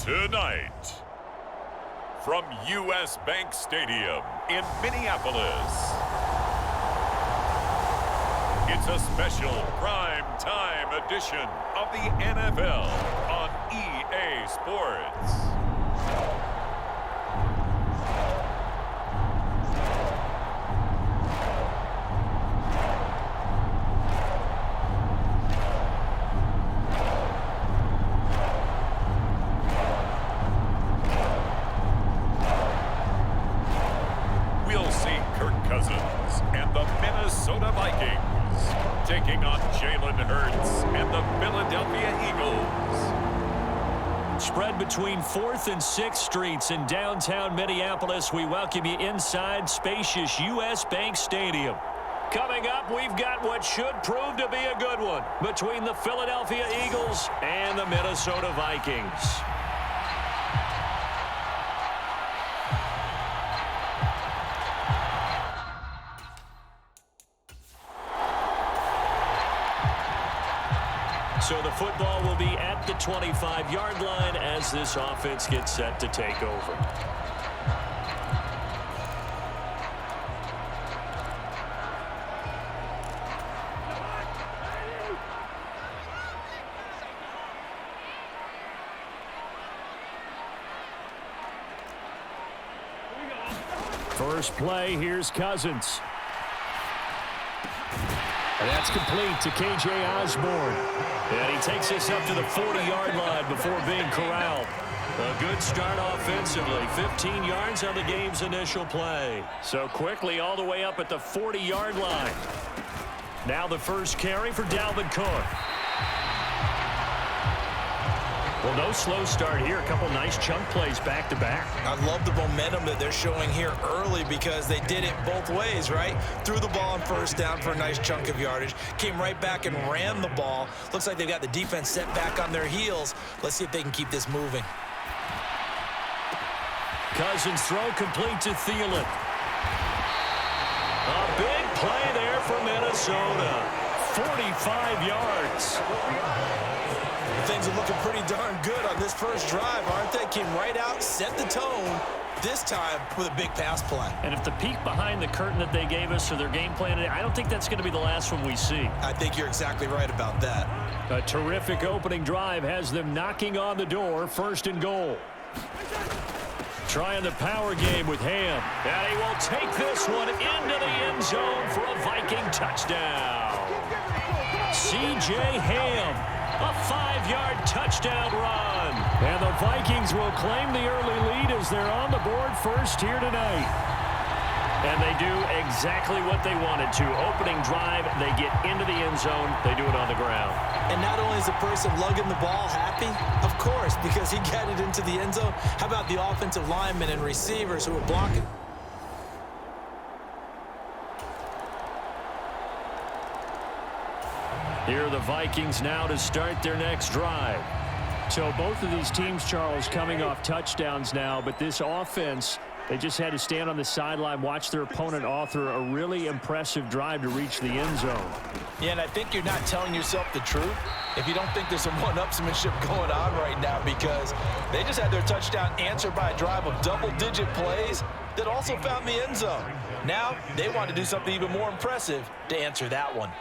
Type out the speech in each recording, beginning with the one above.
Tonight, from U.S. Bank Stadium in Minneapolis, it's a special prime time edition of the NFL on EA Sports. Minnesota Vikings taking on Jalen Hurts and the Philadelphia Eagles. Spread between 4th and 6th Streets in downtown Minneapolis. We welcome you inside spacious U.S. Bank Stadium. Coming up, we've got what should prove to be a good one between the Philadelphia Eagles and the Minnesota Vikings. So the football will be at the 25-yard line as this offense gets set to take over. First play, here's Cousins. And that's complete to K.J. Osborne. And he takes us up to the 40-yard line before being corralled. A good start offensively. 15 yards on the game's initial play. So quickly all the way up at the 40-yard line. Now the first carry for Dalvin Cook. Well, no slow start here. A couple nice chunk plays back-to-back. I love the momentum that they're showing here early because they did it both ways, right? Threw the ball on first down for a nice chunk of yardage. Came right back and ran the ball. Looks like they've got the defense set back on their heels. Let's see if they can keep this moving. Cousins throw complete to Thielen. A big play there for Minnesota. 45 yards. Things are looking pretty darn good on this first drive, aren't they? Came right out, set the tone, this time with a big pass play. And if the peek behind the curtain that they gave us for their game plan today, I don't think that's going to be the last one we see. I think you're exactly right about that. A terrific opening drive has them knocking on the door, 1st and goal. Trying the power game with Ham. And he will take this one into the end zone for a Viking touchdown. C.J. Ham. A 5-yard touchdown run. And the Vikings will claim the early lead as they're on the board first here tonight. And they do exactly what they wanted to. Opening drive, they get into the end zone. They do it on the ground. And not only is the person lugging the ball happy, of course, because he got it into the end zone. How about the offensive linemen and receivers who are blocking? Here are the Vikings now to start their next drive. So both of these teams, Charles, coming off touchdowns now, but this offense, they just had to stand on the sideline, watch their opponent author a really impressive drive to reach the end zone. Yeah, and I think you're not telling yourself the truth if you don't think there's some one-upsmanship going on right now, because they just had their touchdown answered by a drive of double-digit plays that also found the end zone. Now they want to do something even more impressive to answer that one.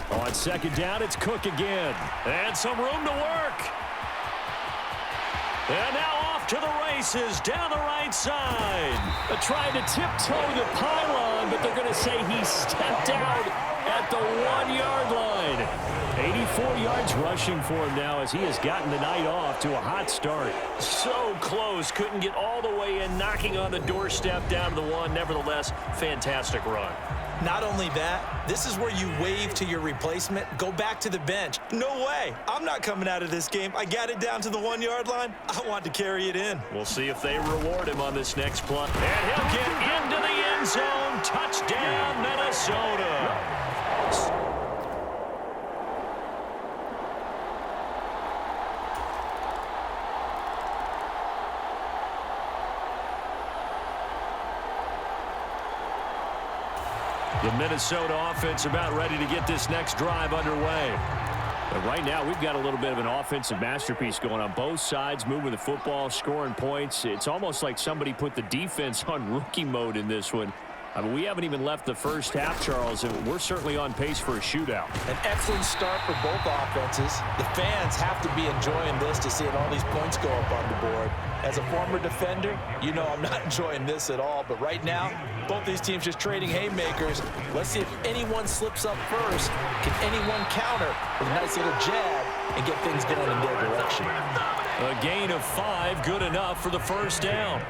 On 2nd down, it's Cook again. And some room to work. And now off to the races down the right side. Trying to tiptoe the pylon, but they're going to say he stepped out at the 1-yard line. 84 yards rushing for him now as he has gotten the night off to a hot start. So close. Couldn't get all the way in, knocking on the doorstep down to the 1. Nevertheless, fantastic run. Not only that, this is where you wave to your replacement, go back to the bench. No way. I'm not coming out of this game. I got it down to the 1-yard line. I want to carry it in. We'll see if they reward him on this next play. And he'll get into the end zone. Touchdown, Minnesota. The Minnesota offense about ready to get this next drive underway. But right now, we've got a little bit of an offensive masterpiece going on both sides, moving the football, scoring points. It's almost like somebody put the defense on rookie mode in this one. I mean, we haven't even left the first half, Charles, and we're certainly on pace for a shootout. An excellent start for both offenses. The fans have to be enjoying this to seeing all these points go up on the board. As a former defender, you know I'm not enjoying this at all. But right now, both these teams just trading haymakers. Let's see if anyone slips up first. Can anyone counter with a nice little jab and get things going in their direction? A gain of 5, good enough for the first down.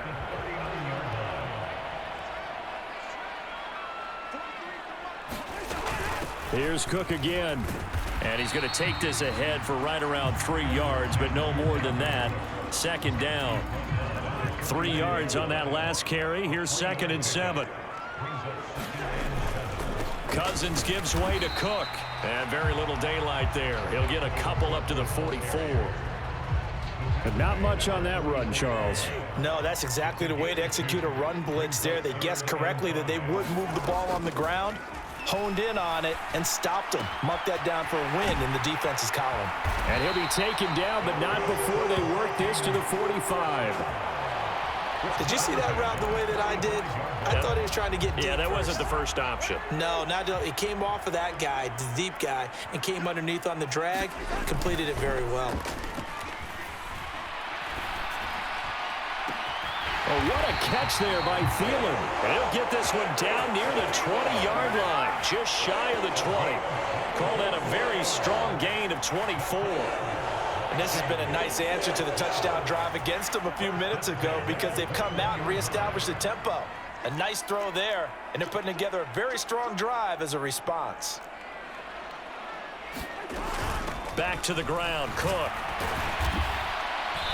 Here's Cook again. And he's going to take this ahead for right around 3 yards, but no more than that. Second down. 3 yards on that last carry. Here's 2nd and 7. Cousins gives way to Cook. And very little daylight there. He'll get a couple up to the 44. But not much on that run, Charles. No, that's exactly the way to execute a run blitz there. They guessed correctly that they would move the ball on the ground, honed in on it, and stopped him. Marked that down for a win in the defense's column. And he'll be taken down, but not before they work this to the 45. Did you see that route the way that I did? I thought he was trying to get deep. Yeah, that wasn't first. the first option. No, it came off of that guy, the deep guy, and came underneath on the drag. Completed it very well. Oh, what a catch there by Thielen. And he'll get this one down near the 20-yard line, just shy of the 20. Call that a very strong gain of 24. And this has been a nice answer to the touchdown drive against them a few minutes ago because they've come out and reestablished the tempo. A nice throw there, and they're putting together a very strong drive as a response. Back to the ground, Cook.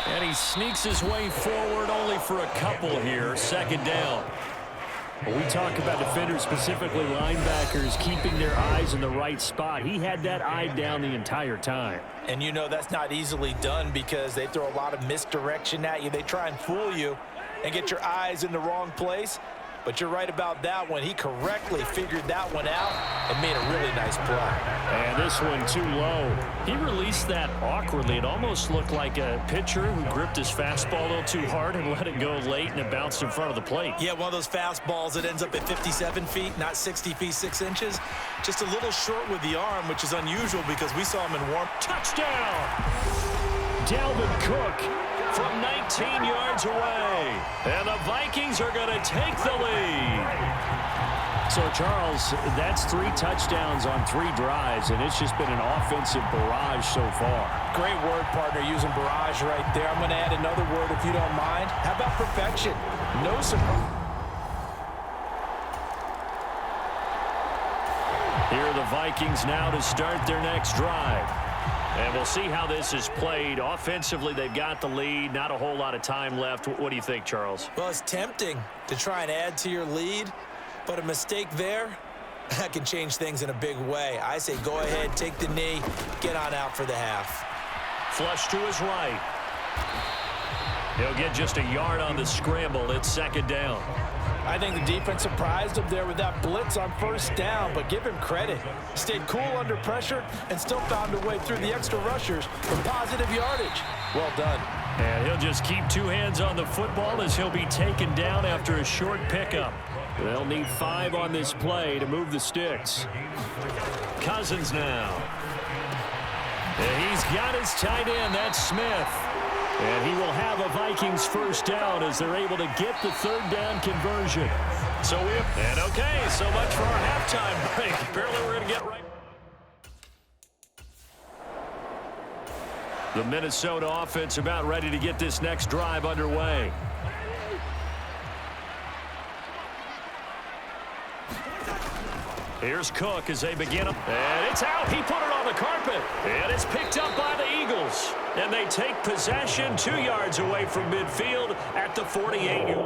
And he sneaks his way forward only for a couple here. Second down. When we talk about defenders, specifically linebackers, keeping their eyes in the right spot, he had that eye down the entire time. And you know that's not easily done because they throw a lot of misdirection at you. They try and fool you and get your eyes in the wrong place. But you're right about that one. He correctly figured that one out and made a really nice play. And this one too low. He released that awkwardly. It almost looked like a pitcher who gripped his fastball a little too hard and let it go late, and it bounced in front of the plate. Yeah, one of those fastballs that ends up at 57 feet, not 60 feet, 6 inches. Just a little short with the arm, which is unusual because we saw him in warm. Touchdown! Dalvin Cook from 19 yards away. And the Vikings are going to take the lead. So, Charles, that's 3 touchdowns on 3 drives, and it's just been an offensive barrage so far. Great word, partner, using barrage right there. I'm going to add another word if you don't mind. How about perfection? No surprise. Here are the Vikings now to start their next drive. And we'll see how this is played. Offensively, they've got the lead. Not a whole lot of time left. What do you think, Charles? Well, it's tempting to try and add to your lead, but a mistake there, that can change things in a big way. I say go ahead, take the knee, get on out for the half. Flush to his right. He'll get just a yard on the scramble. It's second down. I think the defense surprised him there with that blitz on first down, but give him credit. Stayed cool under pressure and still found a way through the extra rushers for positive yardage. Well done. And he'll just keep 2 hands on the football as he'll be taken down after a short pickup. They'll need 5 on this play to move the sticks. Cousins now. And he's got his tight end. That's Smith. And he will have a Vikings first down as they're able to get the 3rd down conversion. So much for our halftime break. Apparently we're going to get right. The Minnesota offense about ready to get this next drive underway. Here's Cook as they begin. And it's out. He put it on the carpet. And it's picked up by the Eagles. And they take possession 2 yards away from midfield at the 48.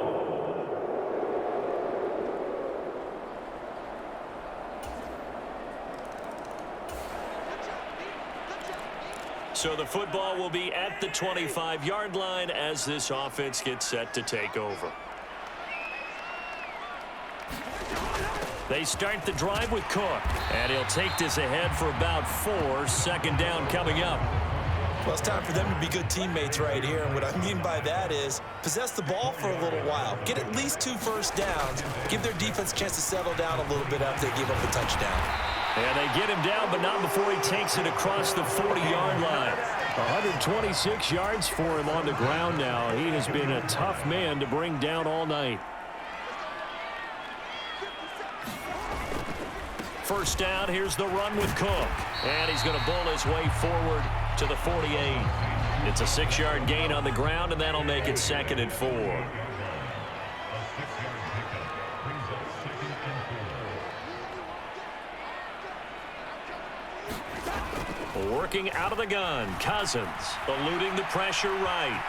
So the football will be at the 25-yard line as this offense gets set to take over. They start the drive with Cook. And he'll take this ahead for about 4. Second down coming up. Well, it's time for them to be good teammates right here. And what I mean by that is possess the ball for a little while. Get at least 2 first downs. Give their defense a chance to settle down a little bit after they give up a touchdown. And they get him down, but not before he takes it across the 40-yard line. 126 yards for him on the ground now. He has been a tough man to bring down all night. First down, here's the run with Cook. And he's going to bull his way forward to the 48. It's a 6-yard gain on the ground, and that'll make it 2nd and 4. Working out of the gun, Cousins eluding the pressure right.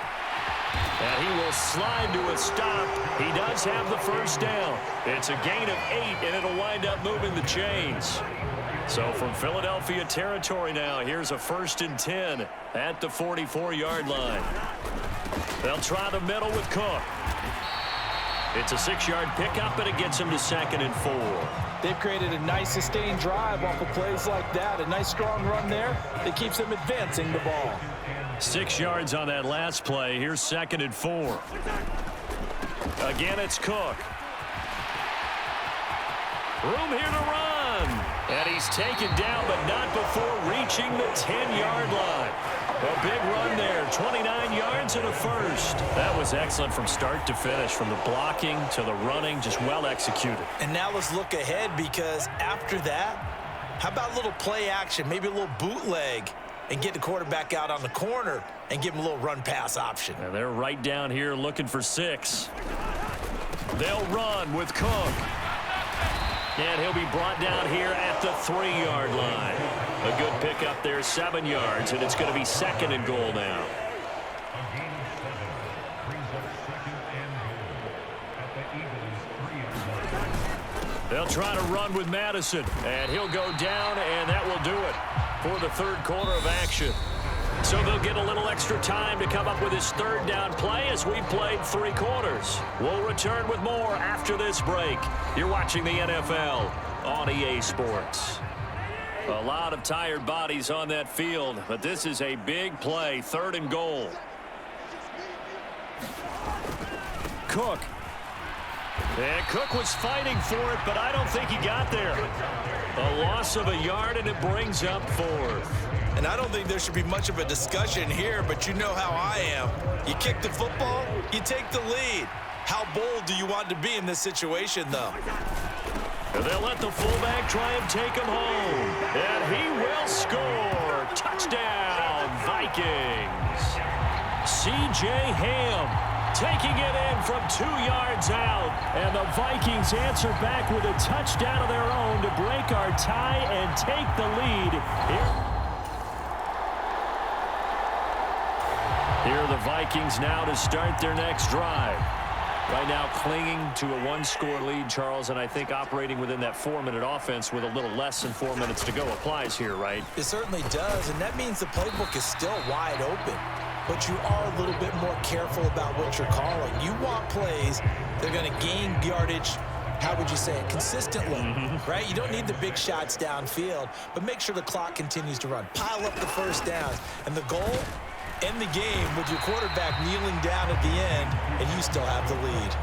And he will slide to a stop. He does have the first down. It's a gain of 8, and it'll wind up moving the chains. So from Philadelphia territory now, here's a 1st and 10 at the 44-yard line. They'll try the middle with Cook. It's a 6-yard pickup, and it gets him to 2nd and 4. They've created a nice sustained drive off of plays like that. A nice strong run there that keeps them advancing the ball. 6 yards on that last play. Here's 2nd and 4. Again, it's Cook. Room here to run. And he's taken down, but not before reaching the 10-yard line. A big run there, 29 yards and a first. That was excellent from start to finish, from the blocking to the running, just well executed. And now let's look ahead, because after that, how about a little play action, maybe a little bootleg, and get the quarterback out on the corner and give him a little run-pass option. And they're right down here looking for 6. They'll run with Cook. And he'll be brought down here at the 3-yard line. A good pickup there, 7 yards, and it's going to be 2nd and goal now. They'll try to run with Madison, and he'll go down, and that will do it for the 3rd quarter of action. So they'll get a little extra time to come up with his 3rd down play as we played 3 quarters. We'll return with more after this break. You're watching the NFL on EA Sports. A lot of tired bodies on that field, but this is a big play, 3rd and goal. Cook. And Cook was fighting for it, but I don't think he got there. A loss of a yard, and it brings up 4th. And I don't think there should be much of a discussion here, but you know how I am. You kick the football, you take the lead. How bold do you want to be in this situation, though? And they'll let the fullback try and take him home. And he will score. Touchdown, Vikings. C.J. Ham taking it in from 2 yards out. And the Vikings answer back with a touchdown of their own to break our tie and take the lead. Here are the Vikings now to start their next drive. Right now clinging to a 1-score lead, Charles, and I think operating within that 4-minute offense with a little less than 4 minutes to go applies here, right? It certainly does, and that means the playbook is still wide open. But you are a little bit more careful about what you're calling. You want plays that are going to gain yardage, how would you say it, consistently, right? You don't need the big shots downfield, but make sure the clock continues to run. Pile up the first downs, and the goal, end the game with your quarterback kneeling down at the end, and you still have the lead.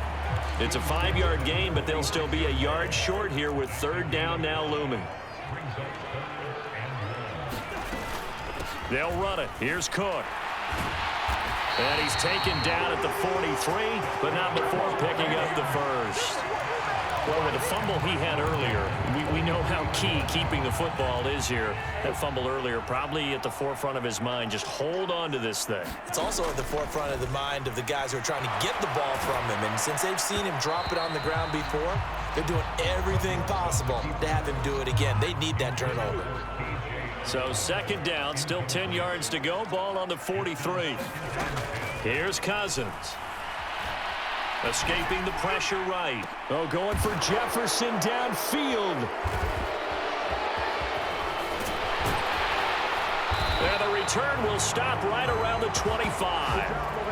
It's a 5-yard gain, but they'll still be a yard short here with 3rd down now looming. They'll run it. Here's Cook. And he's taken down at the 43, but not before picking up the first. Well, with the fumble he had earlier, we know how key keeping the football is here. That fumble earlier probably at the forefront of his mind. Just hold on to this thing. It's also at the forefront of the mind of the guys who are trying to get the ball from him. And since they've seen him drop it on the ground before, They're doing everything possible to have him do it again. They need that turnover. So second down, still 10 yards to go. Ball on the 43. Here's Cousins. Escaping the pressure right. Oh, going for Jefferson downfield. And the return will stop right around the 25.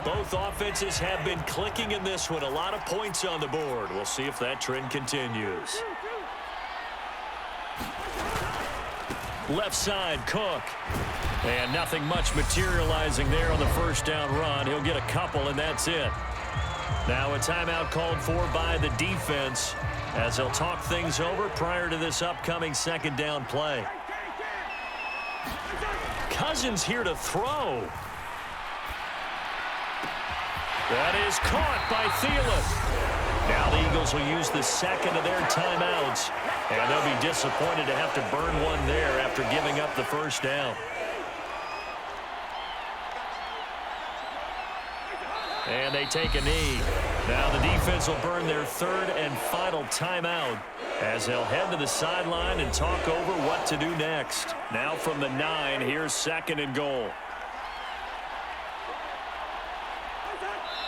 Both offenses have been clicking in this one. A lot of points on the board. We'll see if that trend continues. Left side, Cook. And nothing much materializing there on the first down run. He'll get a couple, and that's it. Now a timeout called for by the defense as they'll talk things over prior to this upcoming second down play. Cousins here to throw. That is caught by Thielen. Now the Eagles will use the second of their timeouts, and they'll be disappointed to have to burn one there after giving up the first down. And they take a knee. Now the defense will burn their third and final timeout as they'll head to the sideline and talk over what to do next. Now from the 9, here's second and goal.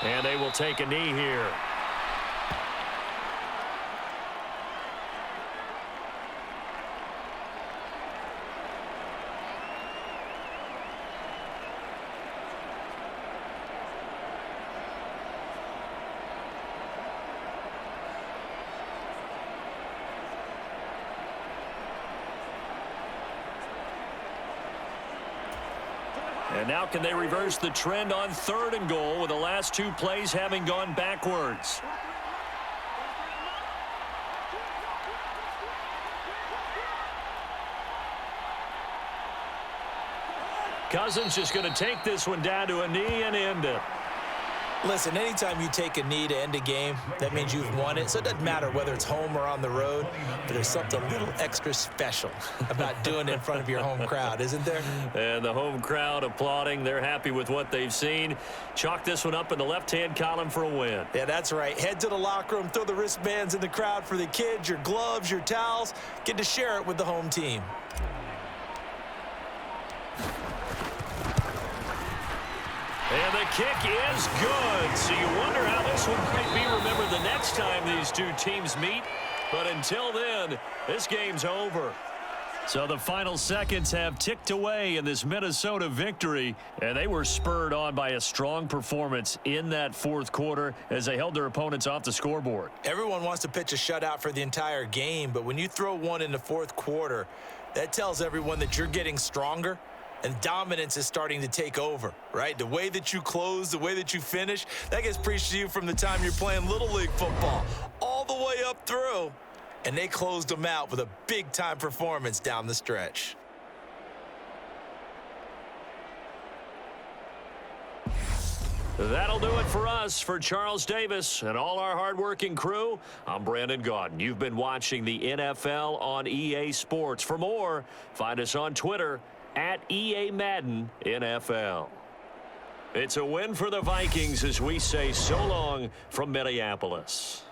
And they will take a knee here. And now can they reverse the trend on third and goal with the last two plays having gone backwards? Cousins just going to take this one down to a knee and end it. Listen, anytime you take a knee to end a game, that means you've won it. So it doesn't matter whether it's home or on the road, but there's something a little extra special about doing it in front of your home crowd, isn't there? And the home crowd applauding. They're happy with what they've seen. Chalk this one up in the left-hand column for a win. Yeah, that's right. Head to the locker room, throw the wristbands in the crowd for the kids, your gloves, your towels. Get to share it with the home team. And the kick is good. So you wonder how this one might be remembered the next time these two teams meet. But until then, this game's over. So the final seconds have ticked away in this Minnesota victory. And they were spurred on by a strong performance in that fourth quarter as they held their opponents off the scoreboard. Everyone wants to pitch a shutout for the entire game, but when you throw one in the fourth quarter, that tells everyone that you're getting stronger. And dominance is starting to take over, right? The way that you close, the way that you finish, that gets preached to you from the time you're playing Little League football all the way up through. And they closed them out with a big-time performance down the stretch. That'll do it for us. For Charles Davis and all our hardworking crew, I'm Brandon Gaudin. You've been watching the NFL on EA Sports. For more, find us on Twitter at EA Madden NFL. It's a win for the Vikings as we say so long from Minneapolis.